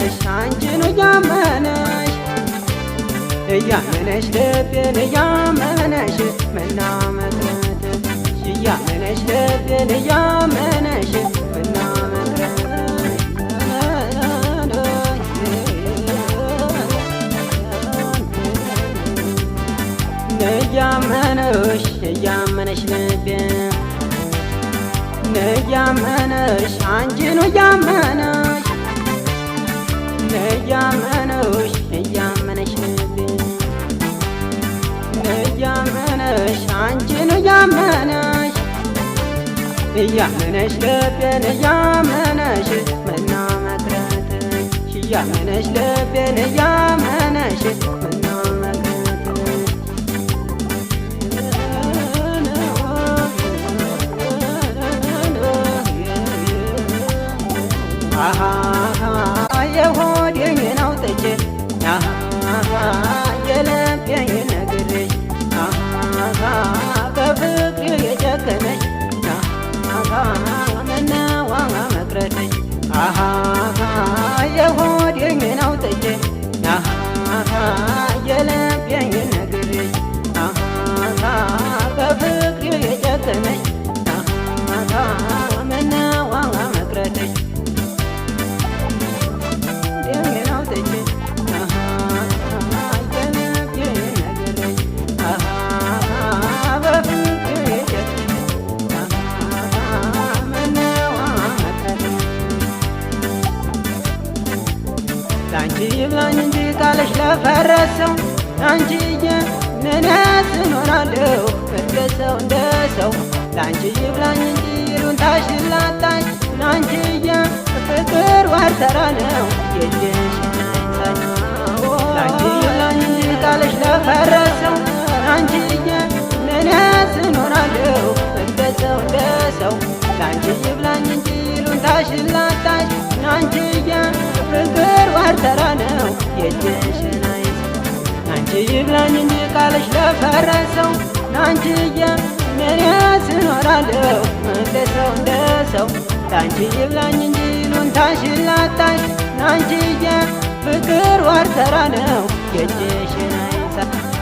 እያመነሽ አንቺኑ እያመነሽ ልቤን እያመነሽ ምነው መቅረትሽ እያመነሽ ልቤን እያመነሽ ምነው መቅረትሽ እያመነሽ ልቤን እያመነሽ አንቺኑ እያመነሽ ልቤን እያመነሽ አንቺኑ እያመነሽ ልቤን እያመነሽ ምነው መቅረትሽ እያመነሽ ልቤን እያመነሽ ምነው መቅረትሽ የሆዴን አውጥቼ የልቤን ነግሬሽ በፍቅር የጨከነሽ ምነው መቅረትሽ የሆዴን አውጥቼ የልቤን ነግሬሽ በፍቅር የጨከነሽ ምነው መቅረትሽ ላንቺ ይብላኝ እንጂ ቃልሽ ለፈረሰው ላንቺዬ ምንስ እኖራለሁ እንደ ሰው ላንቺ ይብላኝ እንጂ ይሉኝታሽን ላጣሽ ላንቺዬ ፍቅር ዋርተራ ነው የእጅሽን አይንሳሽ ላንቺ ይብላኝ እንጂ ቃልሽ ለፈረሰው ላንቺዬ ምንስ እኖራለሁ እንደ ሰው ላንቺ ይብላኝ እንጂ ይሉኝታሽን ላጣሽ ላንቺዬ ፍቅር ዋርተራ ነው የእጅሽን አይንሳሽ ላንቺ ይብላኝ እንጂ ቃልሽ ለፈረሰው ላንቺዬ ምንስ እኖራለሁ እንደ ሰው ላንቺ ይብላኝ እንጂ ይሉኝታሽን ላጣሽ ላንቺዬ ፍቅር ዋርተራ ነው የእጅሽን አይንሳሽ